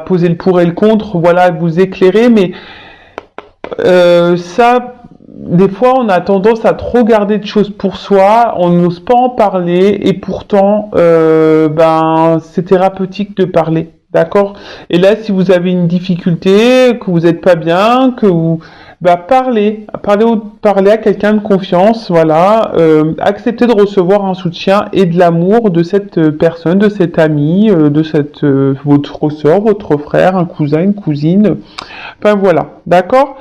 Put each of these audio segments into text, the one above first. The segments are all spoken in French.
poser le pour et le contre, voilà, vous éclairer, mais ça, des fois, on a tendance à trop garder de choses pour soi, on n'ose pas en parler, et pourtant, c'est thérapeutique de parler, d'accord? Et là, si vous avez une difficulté, que vous n'êtes pas bien, que vous, parlez à quelqu'un de confiance, voilà, acceptez de recevoir un soutien et de l'amour de cette personne, de cet ami, de votre soeur, votre frère, un cousin, une cousine, enfin voilà, d'accord?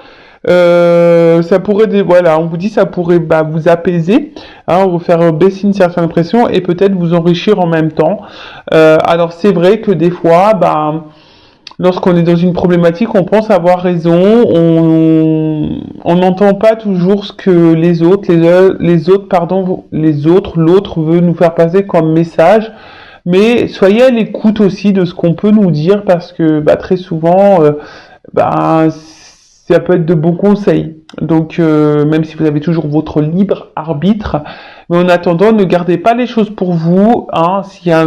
Ça pourrait, voilà, on vous dit ça pourrait vous apaiser, hein, vous faire baisser une certaine pression et peut-être vous enrichir en même temps. Alors c'est vrai que des fois, lorsqu'on est dans une problématique, on pense avoir raison, on n'entend pas toujours ce que l'autre veut nous faire passer comme message. Mais soyez à l'écoute aussi de ce qu'on peut nous dire parce que très souvent, ça peut être de bons conseils. Donc, même si vous avez toujours votre libre arbitre, mais en attendant, ne gardez pas les choses pour vous. Hein, s'il y a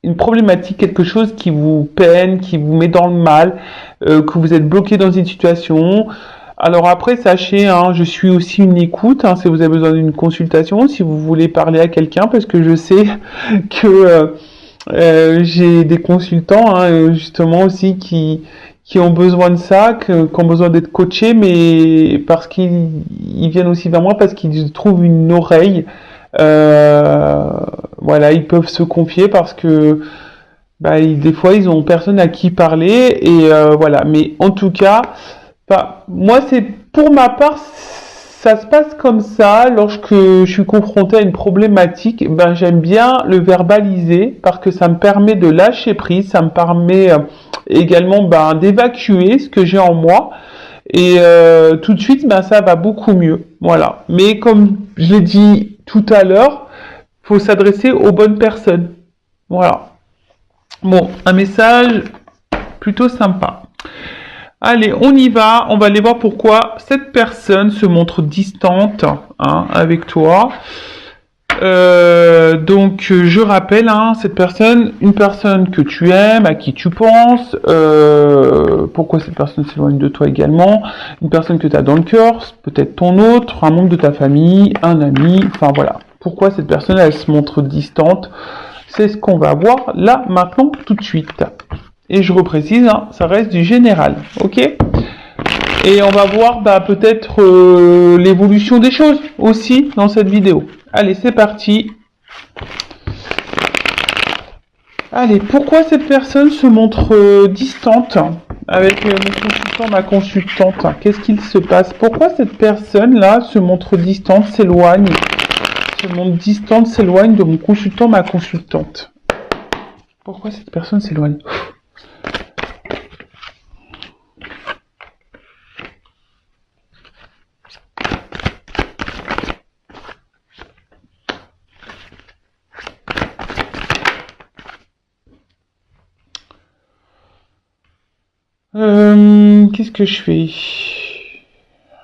une problématique, quelque chose qui vous peine, qui vous met dans le mal, que vous êtes bloqué dans une situation. Alors après, sachez, hein, je suis aussi une écoute, hein, si vous avez besoin d'une consultation, si vous voulez parler à quelqu'un, parce que je sais que j'ai des consultants, hein, justement aussi, qui ont besoin de ça, qui ont besoin d'être coachés, mais parce qu'ils viennent aussi vers moi, parce qu'ils trouvent une oreille. Voilà, ils peuvent se confier parce que des fois, ils ont personne à qui parler, et voilà. Mais en tout cas, moi, c'est pour ma part, ça se passe comme ça. Lorsque je suis confrontée à une problématique, j'aime bien le verbaliser parce que ça me permet de lâcher prise, ça me permet également d'évacuer ce que j'ai en moi. Et tout de suite, ça va beaucoup mieux. Voilà. Mais comme je l'ai dit tout à l'heure, faut s'adresser aux bonnes personnes. Voilà. Bon, un message plutôt sympa. Allez, on y va. On va aller voir pourquoi cette personne se montre distante, hein, avec toi. Donc, je rappelle, hein, cette personne, une personne que tu aimes, à qui tu penses. Pourquoi cette personne s'éloigne de toi également. Une personne que tu as dans le cœur, peut-être ton autre, un membre de ta famille, un ami. Enfin voilà. Pourquoi cette personne, elle se montre distante. C'est ce qu'on va voir là, maintenant, tout de suite. Et je reprécise, hein, ça reste du général, ok? Et on va voir peut-être l'évolution des choses aussi dans cette vidéo. Allez, c'est parti. Allez, pourquoi cette personne se montre distante avec mon consultant, ma consultante? Qu'est-ce qu'il se passe? Pourquoi cette personne-là se montre distante, s'éloigne de mon consultant, ma consultante? Pourquoi cette personne s'éloigne? Qu'est-ce que je fais?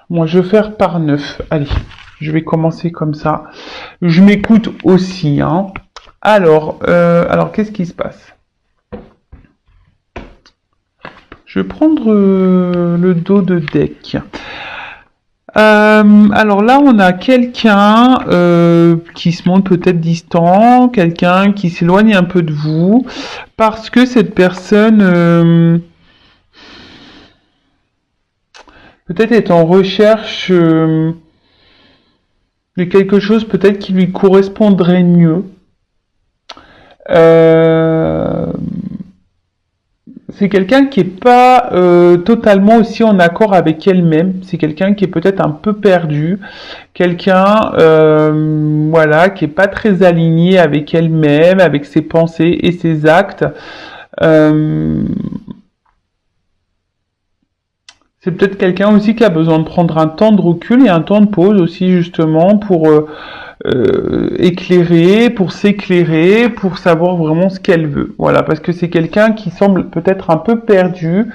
Moi, je vais faire par 9. Allez, je vais commencer comme ça. Je m'écoute aussi, hein. Alors, qu'est-ce qui se passe? Je vais prendre le dos de deck. Alors là, on a quelqu'un qui se montre peut-être distant, quelqu'un qui s'éloigne un peu de vous, parce que cette personne peut-être est en recherche de quelque chose peut-être qui lui correspondrait mieux. C'est quelqu'un qui est pas totalement aussi en accord avec elle-même. C'est quelqu'un qui est peut-être un peu perdu. Quelqu'un, voilà, qui est pas très aligné avec elle-même, avec ses pensées et ses actes. C'est peut-être quelqu'un aussi qui a besoin de prendre un temps de recul et un temps de pause aussi justement pour éclairer, pour s'éclairer, pour savoir vraiment ce qu'elle veut. Voilà, parce que c'est quelqu'un qui semble peut-être un peu perdu.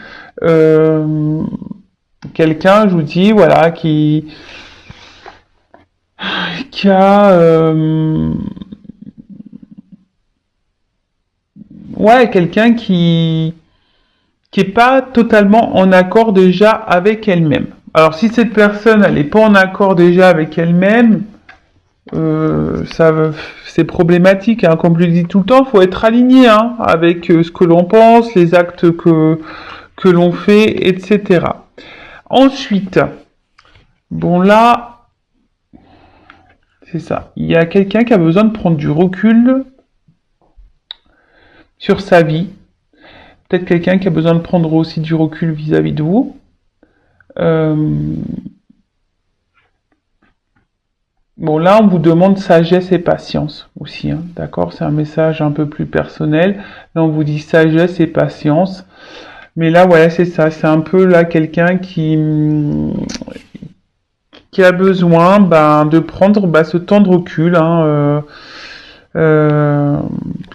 Quelqu'un, je vous dis, voilà, qui a ouais, quelqu'un qui est pas totalement en accord déjà avec elle-même. Alors si cette personne elle est pas en accord déjà avec elle-même, ça c'est problématique. Hein. Comme je le dis tout le temps, faut être aligné hein, avec ce que l'on pense, les actes que l'on fait, etc. Ensuite, bon là, c'est ça. Il y a quelqu'un qui a besoin de prendre du recul sur sa vie. Peut-être quelqu'un qui a besoin de prendre aussi du recul vis-à-vis de vous. Bon, là, on vous demande sagesse et patience aussi, hein, d'accord? C'est un message un peu plus personnel. Là, on vous dit sagesse et patience. Mais là, voilà, c'est ça. C'est un peu là quelqu'un qui a besoin de prendre ce temps de recul, hein,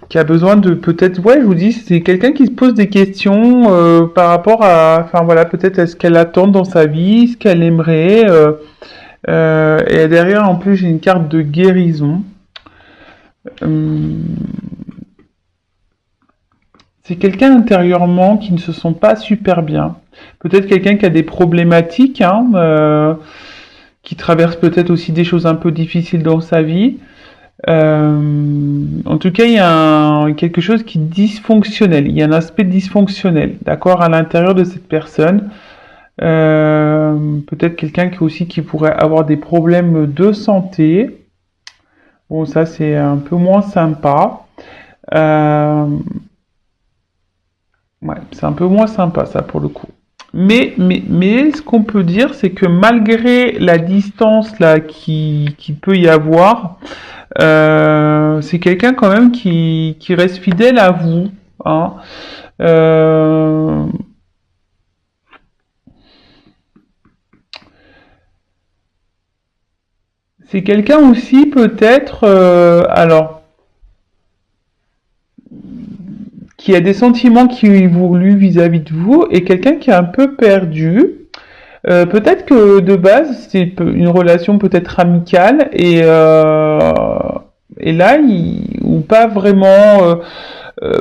qui a besoin de peut-être, ouais, je vous dis, c'est quelqu'un qui se pose des questions par rapport à, enfin voilà, peut-être à ce qu'elle attend dans sa vie, ce qu'elle aimerait. Et derrière, en plus, j'ai une carte de guérison. C'est quelqu'un intérieurement qui ne se sent pas super bien. Peut-être quelqu'un qui a des problématiques, hein, qui traverse peut-être aussi des choses un peu difficiles dans sa vie. En tout cas, il y a quelque chose qui est dysfonctionnel. Il y a un aspect dysfonctionnel, d'accord, à l'intérieur de cette personne. Peut-être quelqu'un qui pourrait avoir des problèmes de santé. Bon, ça c'est un peu moins sympa. Ouais, c'est un peu moins sympa ça pour le coup. Mais ce qu'on peut dire, c'est que malgré la distance là qui peut y avoir, c'est quelqu'un quand même qui reste fidèle à vous. Hein. C'est quelqu'un aussi peut-être, alors, qui a des sentiments qui évoluent vis-à-vis de vous et quelqu'un qui est un peu perdu. Peut-être que de base c'est une relation peut-être amicale et là ou pas vraiment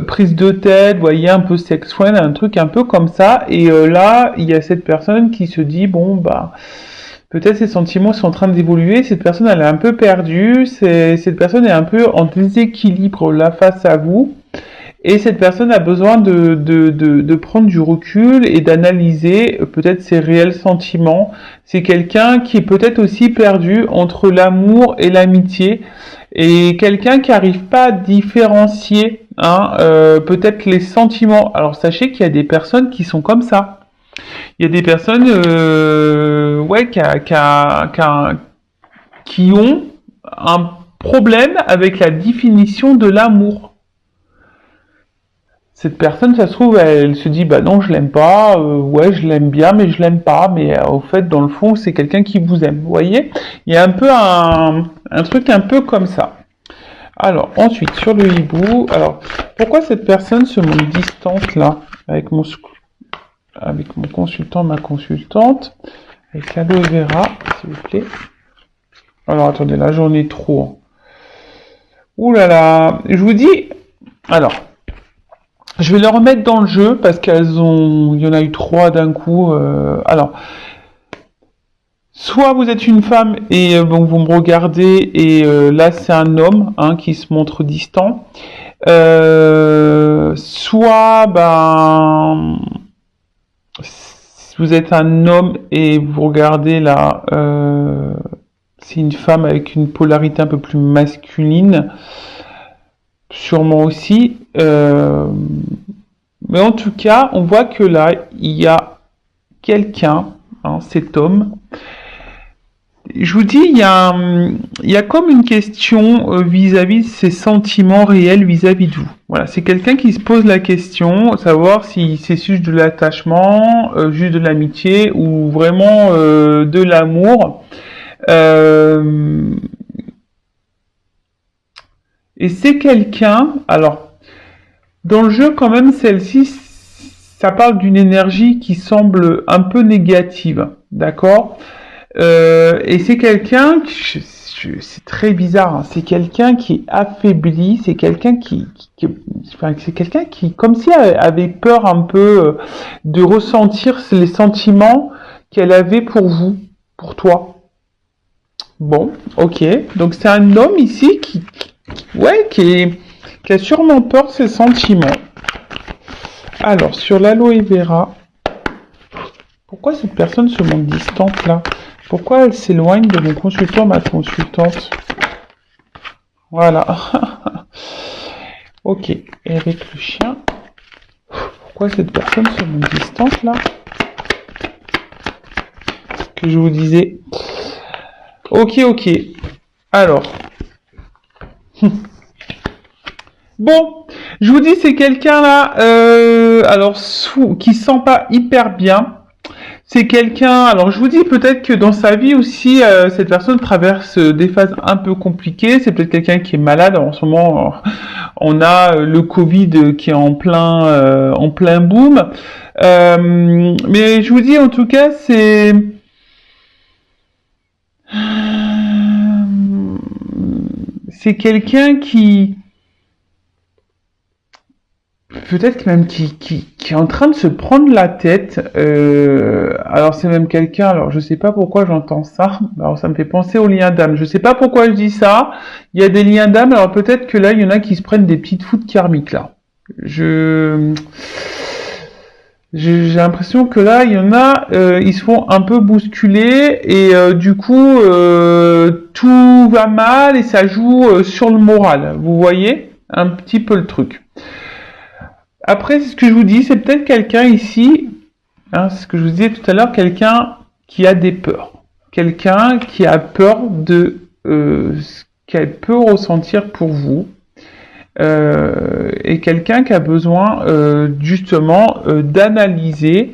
prise de tête, vous voyez un peu sex friend, un truc un peu comme ça et là il y a cette personne qui se dit bon peut-être ses sentiments sont en train d'évoluer, cette personne elle est un peu perdue, cette personne est un peu en déséquilibre là face à vous. Et cette personne a besoin de prendre du recul et d'analyser peut-être ses réels sentiments. C'est quelqu'un qui est peut-être aussi perdu entre l'amour et l'amitié. Et quelqu'un qui n'arrive pas à différencier hein, peut-être les sentiments. Alors sachez qu'il y a des personnes qui sont comme ça. Il y a des personnes ouais, qui ont un problème avec la définition de l'amour. Cette personne, ça se trouve, elle se dit, bah non, je l'aime pas, ouais, je l'aime bien, mais je l'aime pas, mais au fait, dans le fond, c'est quelqu'un qui vous aime, vous voyez? Il y a un peu un truc un peu comme ça. Alors, ensuite, sur le hibou, alors, pourquoi cette personne se montre distante, là, avec mon consultant, ma consultante, avec l'aloe vera, s'il vous plaît. Alors, attendez, là, j'en ai trop. Ouh là là, je vous dis, alors, je vais les remettre dans le jeu parce il y en a eu 3 d'un coup. Alors, soit vous êtes une femme et bon, vous me regardez et là c'est un homme hein, qui se montre distant. Soit vous êtes un homme et vous regardez là, c'est une femme avec une polarité un peu plus masculine. Sûrement aussi. Mais en tout cas, on voit que là, il y a quelqu'un, hein, cet homme. Je vous dis, il y a comme une question vis-à-vis de ses sentiments réels vis-à-vis de vous. Voilà, c'est quelqu'un qui se pose la question, savoir si c'est juste de l'attachement, juste de l'amitié ou vraiment de l'amour. Et c'est quelqu'un, alors, dans le jeu quand même, celle-ci, ça parle d'une énergie qui semble un peu négative, d'accord? Et c'est quelqu'un, c'est très bizarre, hein, c'est quelqu'un qui est affaibli, c'est quelqu'un enfin, c'est quelqu'un qui, comme si elle avait peur un peu de ressentir les sentiments qu'elle avait pour vous, pour toi. Bon, ok. Donc c'est un homme ici ouais, qui a sûrement peur de ses sentiments. Alors, sur l'aloe vera, pourquoi cette personne se montre distante là? Pourquoi elle s'éloigne de mon consultant, ma consultante? Voilà. Ok. Et avec le chien, pourquoi cette personne se montre distante là? Ce que je vous disais. Ok, ok. Alors. Bon, je vous dis, c'est quelqu'un là, alors qui se sent pas hyper bien. C'est quelqu'un, alors je vous dis peut-être que dans sa vie aussi, cette personne traverse des phases un peu compliquées. C'est peut-être quelqu'un qui est malade en ce moment. On a le Covid qui est en plein boom. Mais je vous dis en tout cas, c'est quelqu'un qui peut-être même qui est en train de se prendre la tête. Alors c'est même quelqu'un, alors je sais pas pourquoi j'entends ça. Alors ça me fait penser aux liens d'âme. Je sais pas pourquoi je dis ça. Il y a des liens d'âme, alors peut-être que là il y en a qui se prennent des petites foudres karmiques là. J'ai l'impression que là il y en a, ils se font un peu bousculer et du coup tout va mal et ça joue sur le moral. Vous voyez un petit peu le truc. Après, c'est ce que je vous dis, c'est peut-être quelqu'un ici, hein, c'est ce que je vous disais tout à l'heure, quelqu'un qui a des peurs. Quelqu'un qui a peur de ce qu'elle peut ressentir pour vous. Et quelqu'un qui a besoin justement d'analyser,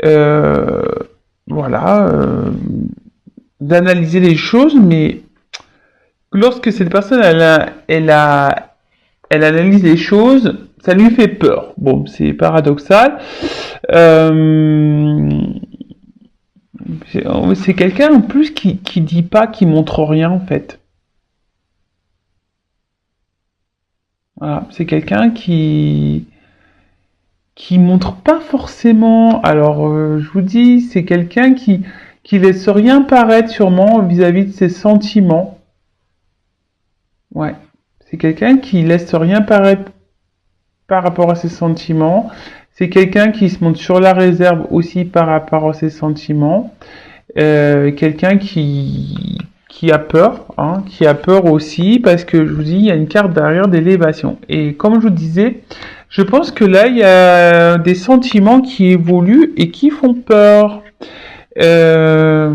euh, voilà, d'analyser les choses, mais lorsque cette personne elle analyse les choses, ça lui fait peur. Bon, c'est paradoxal. Euh, c'est quelqu'un en plus qui dit pas, qui montre rien en fait. Voilà, c'est quelqu'un qui montre pas forcément. Alors, je vous dis, c'est quelqu'un qui laisse rien paraître sûrement vis-à-vis de ses sentiments. Ouais, c'est quelqu'un qui laisse rien paraître par rapport à ses sentiments. C'est quelqu'un qui se montre sur la réserve aussi par rapport à ses sentiments. Quelqu'un qui a peur, hein, qui a peur aussi, parce que je vous dis, il y a une carte derrière d'élévation. Et comme je vous disais, je pense que là, il y a des sentiments qui évoluent et qui font peur. Euh,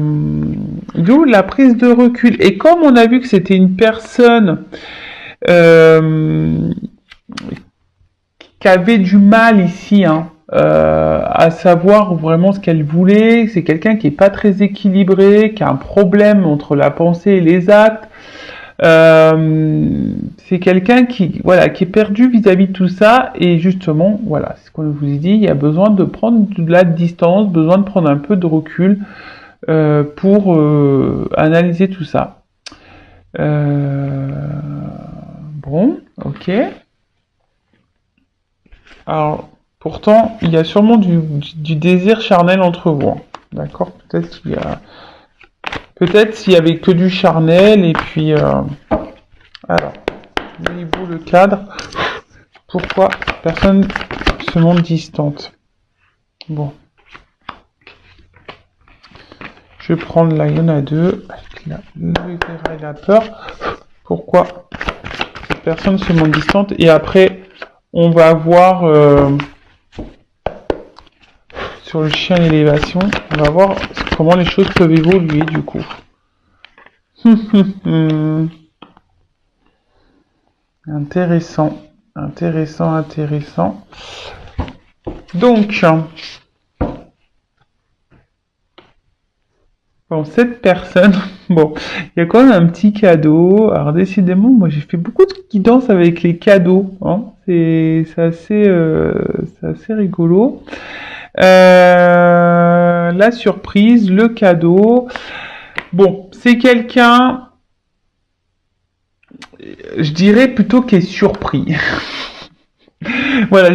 D'où la prise de recul. Et comme on a vu que c'était une personne euh, qui avait du mal ici, hein, à savoir vraiment ce qu'elle voulait. C'est quelqu'un qui est pas très équilibré, qui a un problème entre la pensée et les actes. C'est quelqu'un qui, voilà, qui est perdu vis-à-vis de tout ça. Et justement, voilà, c'est ce qu'on vous a dit, il y a besoin de prendre de la distance, besoin de prendre un peu de recul pour analyser tout ça. Bon, ok. Alors, pourtant, il y a sûrement du désir charnel entre vous, hein. D'accord? Peut-être s'il y avait que du charnel, et puis... alors, voyez-vous le cadre? Pourquoi personne se montre distante? Bon. Je vais prendre là, il y en a deux. Et la peur. Pourquoi personne se montre distante? Et après, on va voir... sur le chien d'élévation, on va voir comment les choses peuvent évoluer du coup. Intéressant, intéressant, intéressant. Donc, bon, cette personne, bon, il y a quand même un petit cadeau. Alors décidément, moi j'ai fait beaucoup de guidance avec les cadeaux, hein. C'est assez rigolo. La surprise, le cadeau. Bon, c'est quelqu'un, je dirais plutôt qui est surpris. Voilà,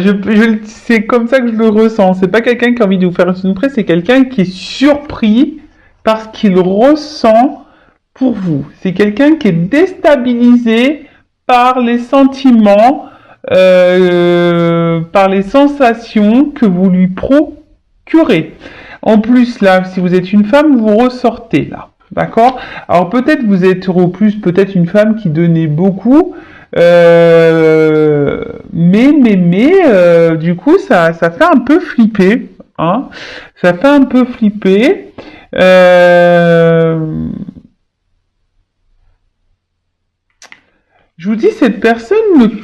c'est comme ça que je le ressens. C'est pas quelqu'un qui a envie de vous faire une surprise, c'est quelqu'un qui est surpris par ce qu'il ressent pour vous. C'est quelqu'un qui est déstabilisé par les sentiments, par les sensations que vous lui procurez. En plus, là, si vous êtes une femme, vous ressortez là. D'accord? Alors peut-être vous êtes au plus peut-être une femme qui donnait beaucoup, du coup ça fait un peu flipper, hein? Ça fait un peu flipper. Euh, je vous dis, cette personne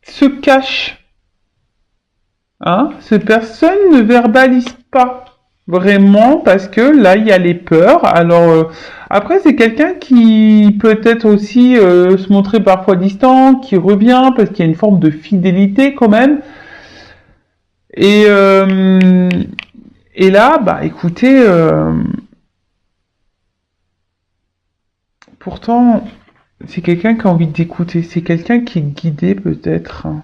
se cache, hein? Cette personne ne verbalise pas vraiment parce que là il y a les peurs. Alors après c'est quelqu'un qui peut-être aussi se montrer parfois distant, qui revient parce qu'il y a une forme de fidélité quand même. Et et là bah écoutez, pourtant c'est quelqu'un qui a envie d'écouter, c'est quelqu'un qui est guidé peut-être, hein.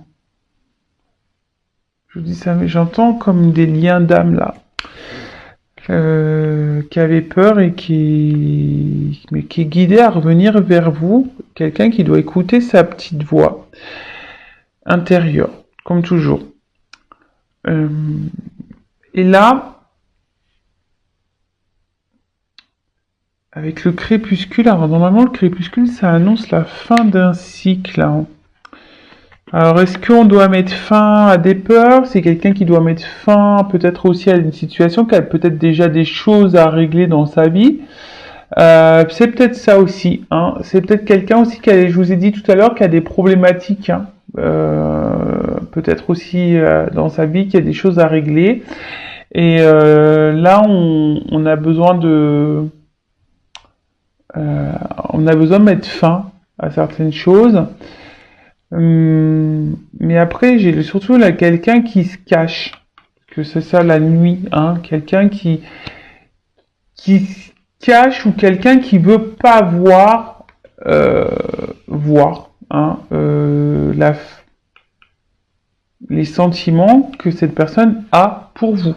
Je vous dis ça, mais j'entends comme des liens d'âme là. Qui avait peur et mais qui est guidé à revenir vers vous, quelqu'un qui doit écouter sa petite voix intérieure, comme toujours. Euh, et là, avec le crépuscule, alors normalement le crépuscule ça annonce la fin d'un cycle, hein. Alors, est-ce qu'on doit mettre fin à des peurs? C'est quelqu'un qui doit mettre fin peut-être aussi à une situation qui a peut-être déjà des choses à régler dans sa vie. C'est peut-être ça aussi, hein. C'est peut-être quelqu'un aussi qui a, je vous ai dit tout à l'heure, qui a des problématiques, hein. Peut-être aussi dans sa vie qui a des choses à régler. Et là, on a besoin on a besoin de mettre fin à certaines choses. Mais après, j'ai surtout là quelqu'un qui se cache, que c'est ça la nuit, hein, quelqu'un qui se cache ou quelqu'un qui veut pas voir, hein, les sentiments que cette personne a pour vous.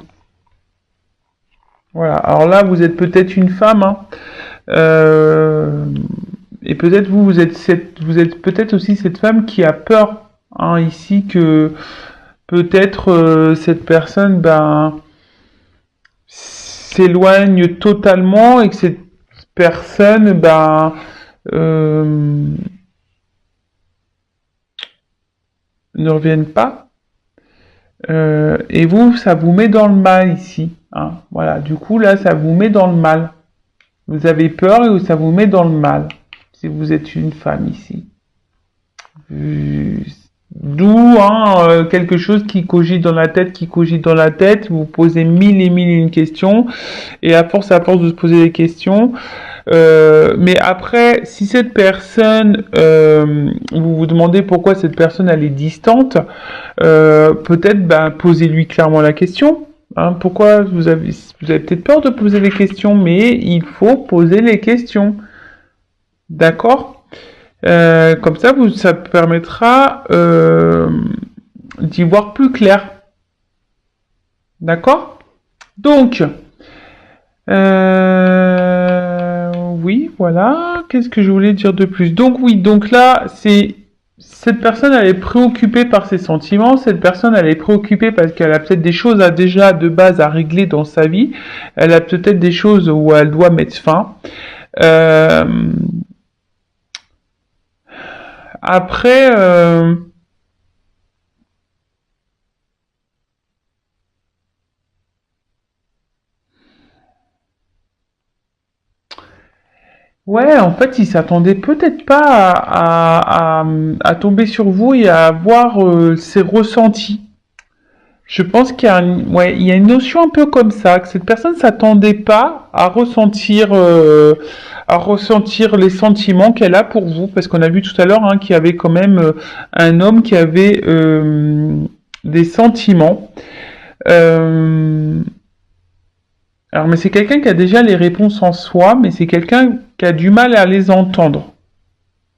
Voilà. Alors là, vous êtes peut-être une femme, hein, et peut-être vous êtes peut-être aussi cette femme qui a peur, hein, ici que peut-être cette personne s'éloigne totalement et que cette personne euh, ne revienne pas. Et vous, ça vous met dans le mal ici, hein. Voilà, du coup là, ça vous met dans le mal. Vous avez peur et ça vous met dans le mal. Si vous êtes une femme ici. D'où hein, quelque chose qui cogite dans la tête, vous posez mille et mille et une questions, et à force de se poser des questions, mais après, si cette personne, vous vous demandez pourquoi cette personne elle est distante, peut-être posez-lui clairement la question. Hein, pourquoi vous avez peut-être peur de poser les questions, mais il faut poser les questions. D'accord? Comme ça, ça permettra d'y voir plus clair. D'accord? Donc, oui, voilà. Qu'est-ce que je voulais dire de plus? Donc oui, donc là, cette personne, elle est préoccupée par ses sentiments. Cette personne, elle est préoccupée parce qu'elle a peut-être des choses déjà de base à régler dans sa vie. Elle a peut-être des choses où elle doit mettre fin. Après, ouais, en fait, il s'attendait peut-être pas à tomber sur vous et à avoir ses ressentis. Je pense qu'il y a, ouais, il y a une notion un peu comme ça, que cette personne s'attendait pas à ressentir les sentiments qu'elle a pour vous, parce qu'on a vu tout à l'heure hein, qu'il y avait quand même un homme qui avait des sentiments. Euh, Alors, mais c'est quelqu'un qui a déjà les réponses en soi, mais c'est quelqu'un qui a du mal à les entendre.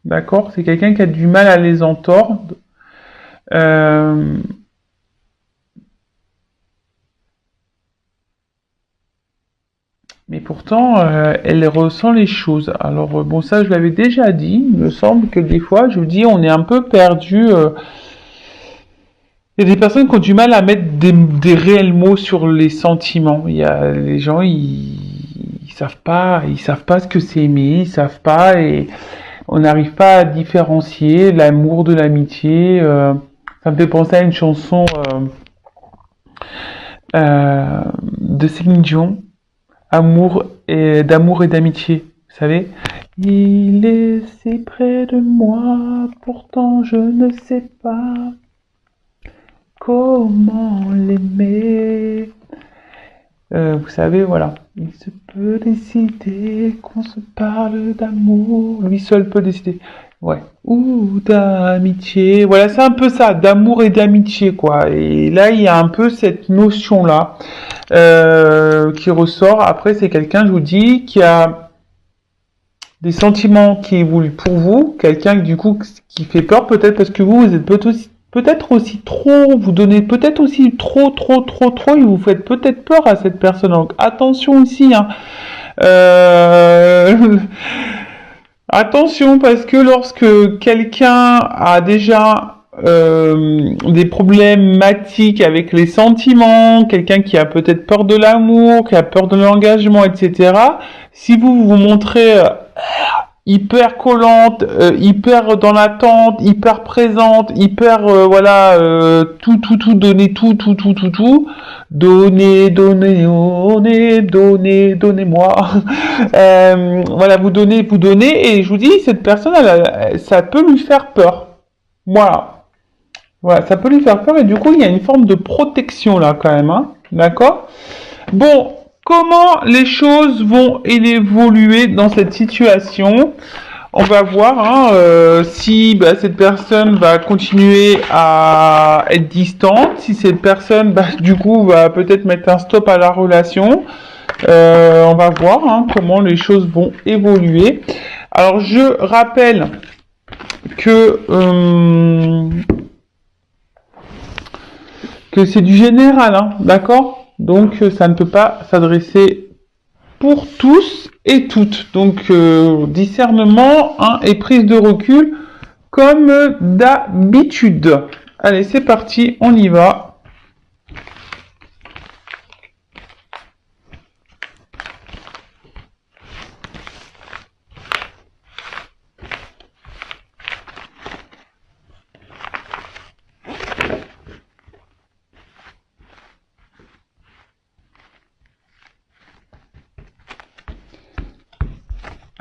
D'accord? C'est quelqu'un qui a du mal à les entendre. Euh, mais pourtant, elle ressent les choses. Alors, bon, ça, je l'avais déjà dit. Il me semble que des fois, je vous dis, on est un peu perdu. Il y a des personnes qui ont du mal à mettre des réels mots sur les sentiments. Il y a les gens, ils savent pas ce que c'est aimer, ils savent pas et on n'arrive pas à différencier l'amour de l'amitié. Ça me fait penser à une chanson de Céline Dion, d'amour et d'amitié. Vous savez, il est si près de moi, pourtant je ne sais pas comment l'aimer. Vous savez, voilà. Il se peut décider qu'on se parle d'amour. Lui seul peut décider. Ouais. Ou d'amitié. Voilà, c'est un peu ça, d'amour et d'amitié, quoi. Et là, il y a un peu cette notion-là qui ressort. Après, c'est quelqu'un, je vous dis, qui a des sentiments qui évoluent pour vous. Quelqu'un, du coup, qui fait peur, peut-être parce que vous êtes peut-être aussi trop, vous donnez peut-être aussi trop, et vous faites peut-être peur à cette personne. Donc attention aussi, hein. Euh, Attention parce que lorsque quelqu'un a déjà des problématiques avec les sentiments, quelqu'un qui a peut-être peur de l'amour, qui a peur de l'engagement, etc. Si vous vous montrez hyper collante, hyper dans l'attente, hyper présente, hyper voilà tout donner donnez-moi. Voilà, vous donnez et je vous dis cette personne ça peut lui faire peur. Voilà. Voilà, ça peut lui faire peur et du coup, il y a une forme de protection là quand même, hein. D'accord? Bon, comment les choses vont évoluer dans cette situation? On va voir hein, si cette personne va continuer à être distante, si cette personne du coup va peut-être mettre un stop à la relation. On va voir hein, comment les choses vont évoluer. Alors je rappelle que c'est du général, hein, d'accord? Donc ça ne peut pas s'adresser pour tous et toutes. Donc discernement hein, et prise de recul comme d'habitude. Allez, c'est parti, on y va.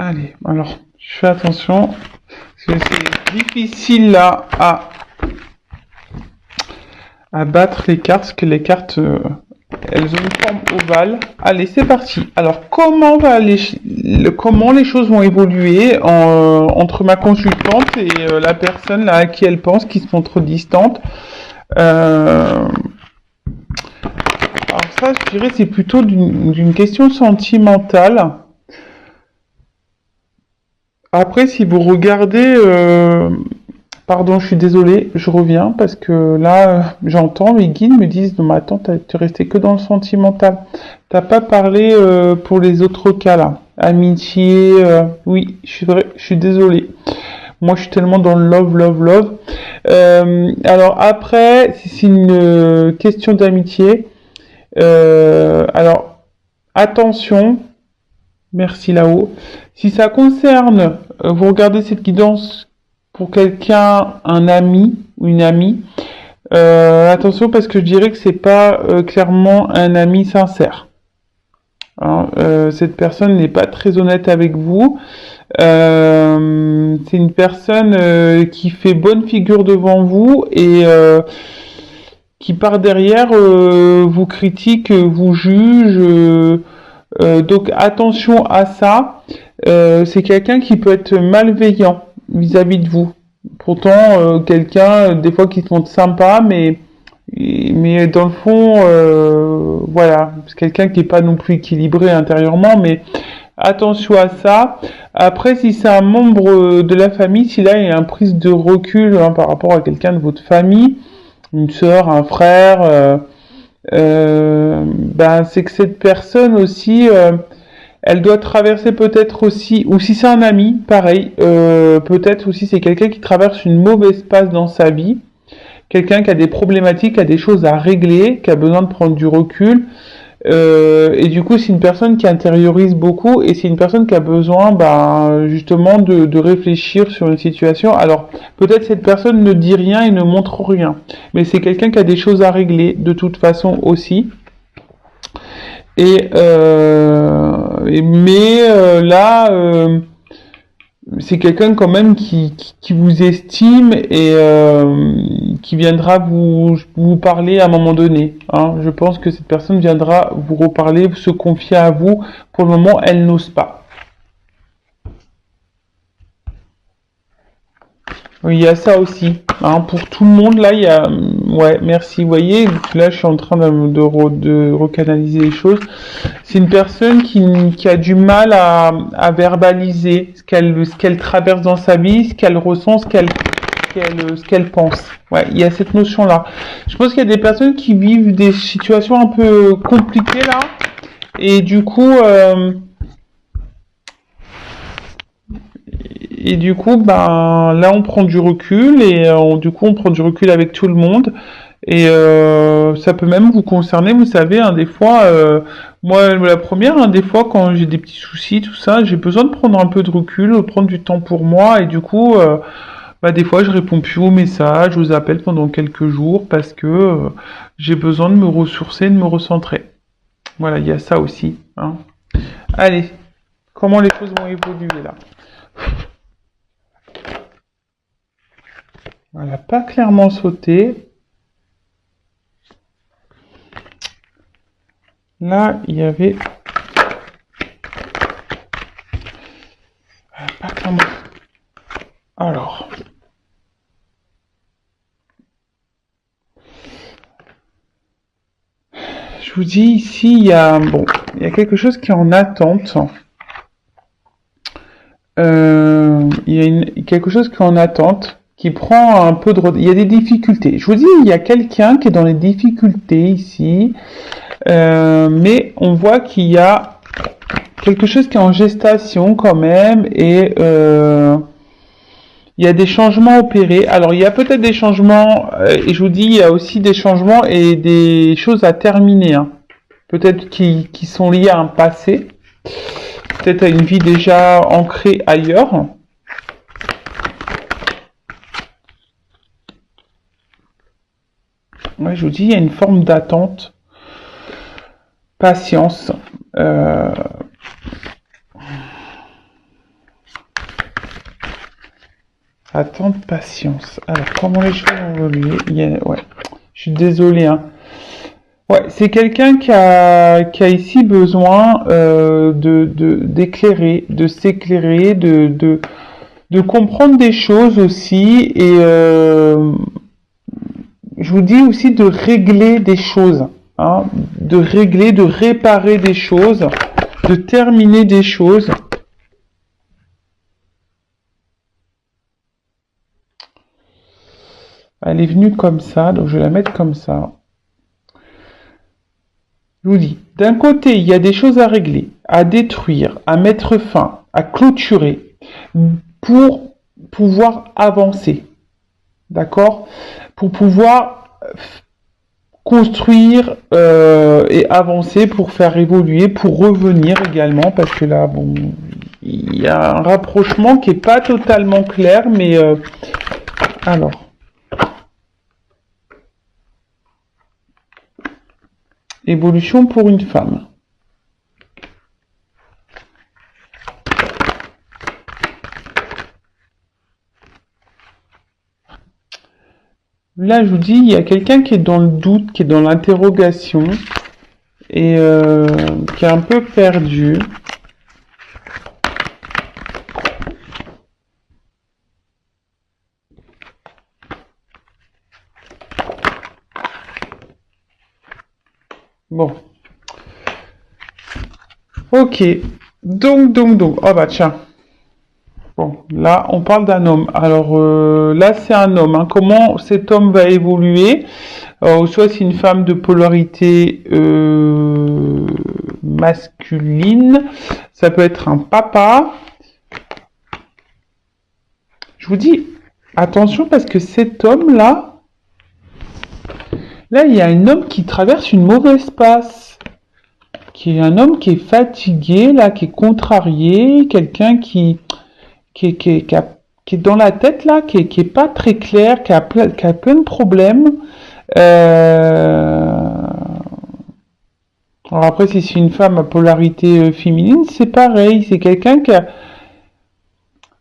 Allez, alors, je fais attention, parce que c'est difficile là à battre les cartes, parce que les cartes, elles ont une forme ovale. Allez, c'est parti. Alors, comment les choses vont évoluer entre ma consultante et la personne là à qui elle pense, qui se montre distante. Alors ça, je dirais, c'est plutôt d'une question sentimentale. Après, si vous regardez, pardon, je suis désolée, je reviens parce que là, j'entends mes guides me disent, non mais attends, tu es resté que dans le sentimental. T'as pas parlé pour les autres cas là, amitié, oui, je suis désolée. Moi, je suis tellement dans le love. Alors après, si c'est une question d'amitié, alors attention. Merci là-haut. Si ça concerne, vous regardez cette guidance pour quelqu'un, un ami ou une amie, attention parce que je dirais que c'est pas clairement un ami sincère. Hein, cette personne n'est pas très honnête avec vous. C'est une personne qui fait bonne figure devant vous et qui par derrière vous critique, vous juge. Donc attention à ça. C'est quelqu'un qui peut être malveillant vis-à-vis de vous. Pourtant, quelqu'un des fois qui se montre sympa, mais Mais dans le fond, voilà, c'est quelqu'un qui est pas non plus équilibré intérieurement, mais attention à ça. Après, si c'est un membre de la famille, si là il y a une prise de recul hein, par rapport à quelqu'un de votre famille, une sœur, un frère, ben c'est que cette personne aussi, elle doit traverser peut-être aussi, ou si c'est un ami, pareil, peut-être aussi c'est quelqu'un qui traverse une mauvaise passe dans sa vie, quelqu'un qui a des problématiques, qui a des choses à régler, qui a besoin de prendre du recul. Et du coup, c'est une personne qui intériorise beaucoup et c'est une personne qui a besoin ben, justement de réfléchir sur une situation. Alors, peut-être cette personne ne dit rien et ne montre rien, mais c'est quelqu'un qui a des choses à régler de toute façon aussi. Mais là, c'est quelqu'un quand même qui vous estime et qui viendra vous parler à un moment donné. Hein. Je pense que cette personne viendra vous reparler, se confier à vous. Pour le moment, elle n'ose pas. Oui, il y a ça aussi. Hein, pour tout le monde, là, il y a... Ouais, merci. Vous voyez, là, je suis en train de recanaliser les choses. C'est une personne qui a du mal à verbaliser ce qu'elle traverse dans sa vie, ce qu'elle ressent, ce qu'elle pense. Ouais, il y a cette notion-là. Je pense qu'il y a des personnes qui vivent des situations un peu compliquées, là. Et du coup... Et du coup, ben là, on prend du recul et du coup, on prend du recul avec tout le monde. Et ça peut même vous concerner, vous savez, hein, des fois, moi, la première, hein, des fois, quand j'ai des petits soucis, tout ça, j'ai besoin de prendre un peu de recul, de prendre du temps pour moi. Et du coup, bah, des fois, je réponds plus aux messages, aux appels pendant quelques jours parce que j'ai besoin de me ressourcer, de me recentrer. Voilà, il y a ça aussi. Hein. Allez, comment les choses vont évoluer là? Voilà, pas clairement sauté. Là, il y avait pas clairement. Alors, je vous dis ici, il y a quelque chose qui est en attente. Il y a quelque chose qui est en attente, qui prend un peu de... Il y a des difficultés. Je vous dis, il y a quelqu'un qui est dans les difficultés ici, mais on voit qu'il y a quelque chose qui est en gestation quand même, et il y a des changements opérés. Alors, il y a peut-être des changements, et je vous dis, il y a aussi des changements et des choses à terminer. Hein. Peut-être qui sont liés à un passé, peut-être à une vie déjà ancrée ailleurs. Ouais, je vous dis, il y a une forme d'attente, patience. Attente, patience. Alors, comment les choses ont évolué? Ouais, je suis désolé. Hein. Ouais, c'est quelqu'un qui a ici besoin d'éclairer, de s'éclairer, de comprendre des choses aussi et je vous dis aussi de régler des choses, hein, de régler, de réparer des choses, de terminer des choses. Elle est venue comme ça, donc je vais la mettre comme ça. Je vous dis, d'un côté, il y a des choses à régler, à détruire, à mettre fin, à clôturer, pour pouvoir avancer. D'accord? Pour pouvoir construire et avancer, pour faire évoluer, pour revenir également, parce que là, bon, il y a un rapprochement qui est pas totalement clair, mais alors. Évolution pour une femme. Là, je vous dis, il y a quelqu'un qui est dans le doute, qui est dans l'interrogation et qui est un peu perdu. Bon, ok. Donc. Oh bah tiens. Bon, là, on parle d'un homme. Alors là, c'est un homme, hein. Comment cet homme va évoluer? Soit c'est une femme de polarité masculine, ça peut être un papa. Je vous dis, attention parce que cet homme-là, là, il y a un homme qui traverse une mauvaise passe, qui est un homme qui est fatigué, là, qui est contrarié, quelqu'un qui est dans la tête, là, qui est pas très clair, qui a plein de problèmes. Euh, Alors après, si c'est une femme à polarité féminine, c'est pareil. C'est quelqu'un qui a...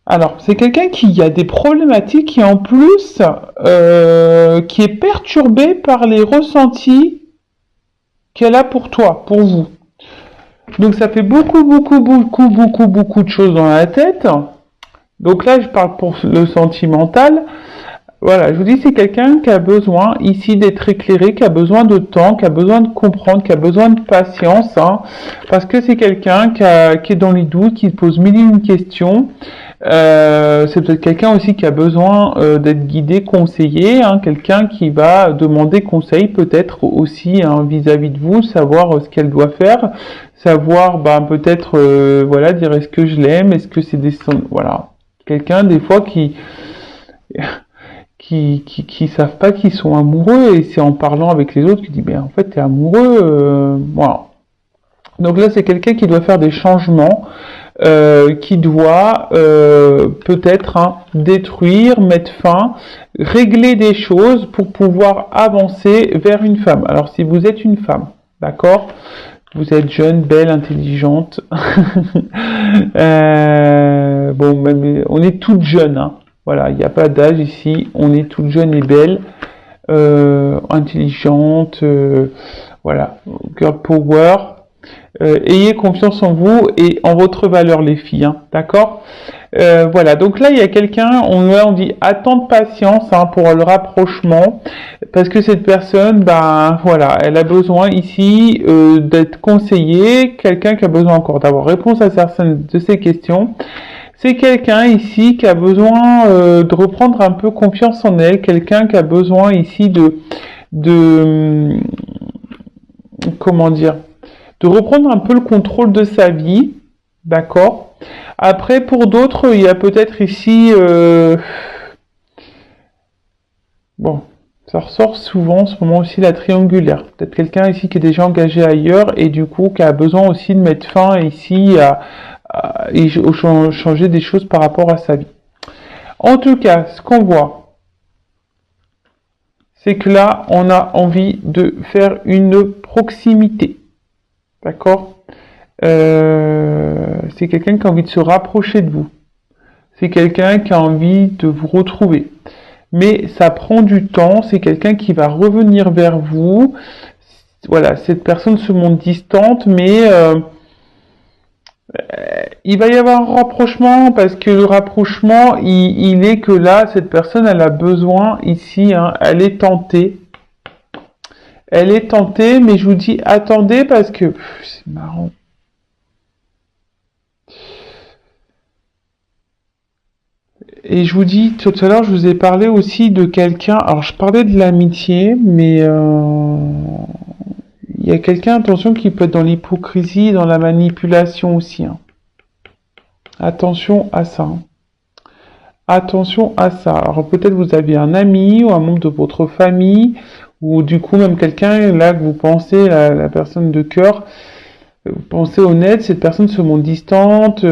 Alors, c'est quelqu'un qui a des problématiques et en plus, qui est perturbé par les ressentis qu'elle a pour toi, pour vous. Donc ça fait beaucoup de choses dans la tête. Donc là, je parle pour le sentimental. Voilà, je vous dis, c'est quelqu'un qui a besoin ici d'être éclairé, qui a besoin de temps, qui a besoin de comprendre, qui a besoin de patience, hein, parce que c'est quelqu'un qui est dans les doutes, qui pose mille et une questions. C'est peut-être quelqu'un aussi qui a besoin d'être guidé, conseillé, hein, quelqu'un qui va demander conseil peut-être aussi hein, vis-à-vis de vous, savoir ce qu'elle doit faire, savoir ben, peut-être voilà dire est-ce que je l'aime, est-ce que c'est des voilà quelqu'un des fois qui savent pas qu'ils sont amoureux et c'est en parlant avec les autres qu'ils disent ben en fait t'es amoureux voilà. Donc là c'est quelqu'un qui doit faire des changements qui doit peut-être hein, détruire, mettre fin, régler des choses pour pouvoir avancer vers une femme. Alors si vous êtes une femme, d'accord, vous êtes jeune, belle, intelligente, bon même, on est toutes jeunes, hein. Voilà, il n'y a pas d'âge ici, on est toutes jeunes et belles, intelligentes, voilà, girl power. Ayez confiance en vous et en votre valeur les filles, hein, d'accord voilà, donc là il y a quelqu'un, on dit attends de patience hein, pour le rapprochement, parce que cette personne, ben voilà, elle a besoin ici d'être conseillée, quelqu'un qui a besoin encore d'avoir réponse à certaines de ses questions. C'est quelqu'un ici qui a besoin de reprendre un peu confiance en elle, quelqu'un qui a besoin ici de comment dire, de reprendre un peu le contrôle de sa vie, d'accord. Après, pour d'autres, il y a peut-être ici, bon, ça ressort souvent en ce moment aussi la triangulaire. Peut-être quelqu'un ici qui est déjà engagé ailleurs et du coup qui a besoin aussi de mettre fin ici et changer des choses par rapport à sa vie. En tout cas, ce qu'on voit, c'est que là, on a envie de faire une proximité. D'accord c'est quelqu'un qui a envie de se rapprocher de vous. C'est quelqu'un qui a envie de vous retrouver. Mais ça prend du temps, c'est quelqu'un qui va revenir vers vous. Voilà, cette personne se montre distante, mais il va y avoir un rapprochement, parce que le rapprochement, il est que là, cette personne, elle a besoin ici, hein, elle est tentée. Elle est tentée, mais je vous dis, attendez, parce que c'est marrant. Et je vous dis, tout à l'heure, je vous ai parlé aussi de quelqu'un. Alors, je parlais de l'amitié, mais il y a quelqu'un, attention, qui peut être dans l'hypocrisie, dans la manipulation aussi, hein. Attention à ça, hein. Attention à ça. Alors, peut-être vous avez un ami ou un membre de votre famille, ou du coup, même quelqu'un, là, que vous pensez, la personne de cœur, vous pensez honnête, cette personne se montre distante,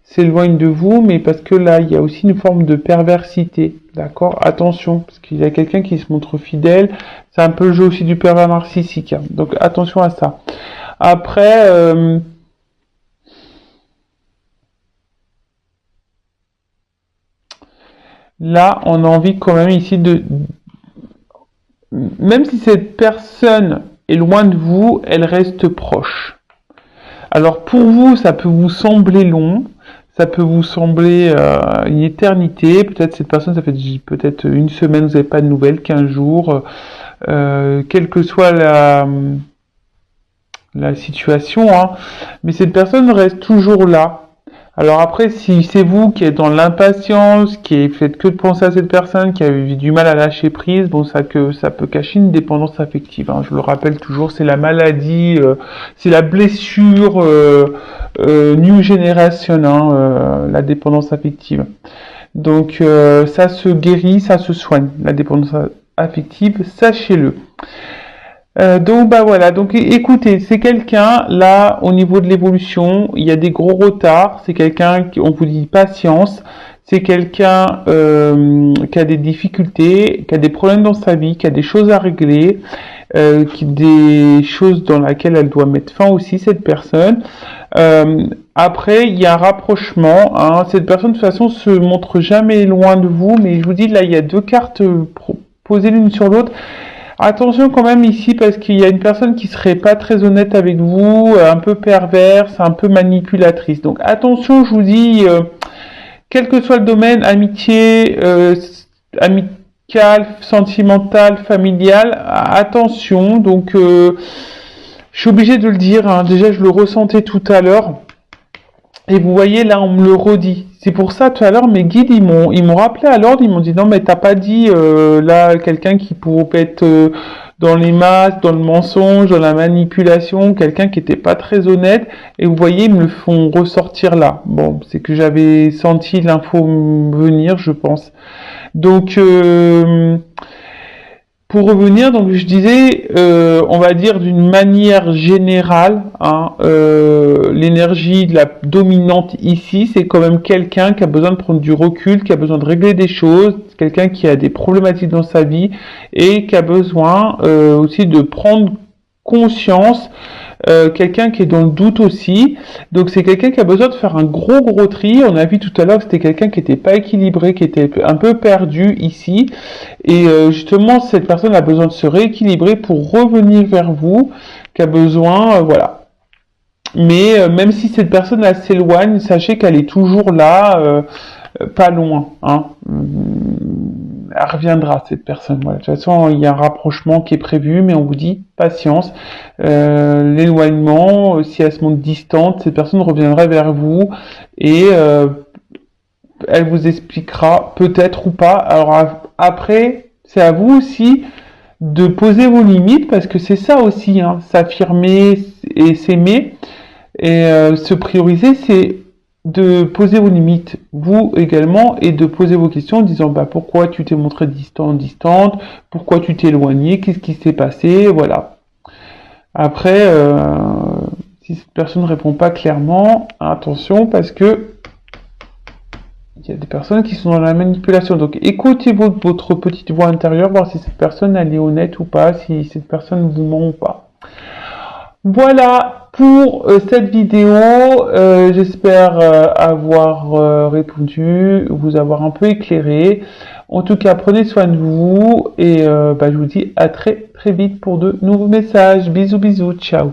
s'éloigne de vous, mais parce que là, il y a aussi une forme de perversité, d'accord? Attention, parce qu'il y a quelqu'un qui se montre fidèle, c'est un peu le jeu aussi du pervers narcissique, hein. Donc attention à ça. Après, là, on a envie quand même ici de... Même si cette personne est loin de vous, elle reste proche. Alors pour vous, ça peut vous sembler long, ça peut vous sembler une éternité. Peut-être cette personne, ça fait peut-être une semaine, vous n'avez pas de nouvelles, 15 jours, quelle que soit la situation, hein. Mais cette personne reste toujours là. Alors après, si c'est vous qui êtes dans l'impatience, qui faites que de penser à cette personne, qui a eu du mal à lâcher prise, bon, ça peut cacher une dépendance affective, hein. Je le rappelle toujours, c'est la maladie, c'est la blessure new generation, hein, la dépendance affective. Donc ça se guérit, ça se soigne, la dépendance affective, sachez-le. Donc bah voilà, donc écoutez, c'est quelqu'un là au niveau de l'évolution, il y a des gros retards, c'est quelqu'un qui on vous dit patience, c'est quelqu'un qui a des difficultés, qui a des problèmes dans sa vie, qui a des choses à régler, des choses dans lesquelles elle doit mettre fin aussi cette personne. Après il y a un rapprochement, hein. Cette personne de toute façon se montre jamais loin de vous, mais je vous dis là il y a deux cartes posées l'une sur l'autre. Attention quand même ici parce qu'il y a une personne qui serait pas très honnête avec vous, un peu perverse, un peu manipulatrice. Donc attention, je vous dis, quel que soit le domaine, amitié, amical, sentimental, familial, attention. Donc je suis obligé de le dire, hein. Déjà je le ressentais tout à l'heure. Et vous voyez, là, on me le redit. C'est pour ça, tout à l'heure, mes guides, ils m'ont rappelé à l'ordre, ils m'ont dit, non, mais t'as pas dit, là, quelqu'un qui pourrait être dans les masses, dans le mensonge, dans la manipulation, quelqu'un qui était pas très honnête. Et vous voyez, ils me le font ressortir là. Bon, c'est que j'avais senti l'info venir, je pense. Donc, pour revenir, donc je disais, on va dire d'une manière générale, hein, l'énergie de la dominante ici, c'est quand même quelqu'un qui a besoin de prendre du recul, qui a besoin de régler des choses, quelqu'un qui a des problématiques dans sa vie et qui a besoin aussi de prendre conscience. Quelqu'un qui est dans le doute aussi. Donc c'est quelqu'un qui a besoin de faire un gros tri. On a vu tout à l'heure que c'était quelqu'un qui n'était pas équilibré, qui était un peu perdu ici. Et justement, cette personne a besoin de se rééquilibrer pour revenir vers vous, qui a besoin, voilà. Mais même si cette personne elle s'éloigne, sachez qu'elle est toujours là, pas loin, hein. Elle reviendra cette personne. Voilà. De toute façon, il y a un rapprochement qui est prévu, mais on vous dit patience. L'éloignement, si elle se montre distante, cette personne reviendra vers vous et elle vous expliquera peut-être ou pas. Alors après, c'est à vous aussi de poser vos limites parce que c'est ça aussi, hein, s'affirmer et s'aimer et se prioriser, c'est de poser vos limites, vous également, et de poser vos questions en disant bah pourquoi tu t'es montré distante, pourquoi tu t'es éloigné, qu'est-ce qui s'est passé, voilà. Après, si cette personne ne répond pas clairement, attention parce que il y a des personnes qui sont dans la manipulation. Donc écoutez votre petite voix intérieure, voir si cette personne elle est honnête ou pas, si cette personne vous ment ou pas. Voilà pour cette vidéo, j'espère avoir répondu, vous avoir un peu éclairé. En tout cas, prenez soin de vous et je vous dis à très vite pour de nouveaux messages. Bisous, ciao.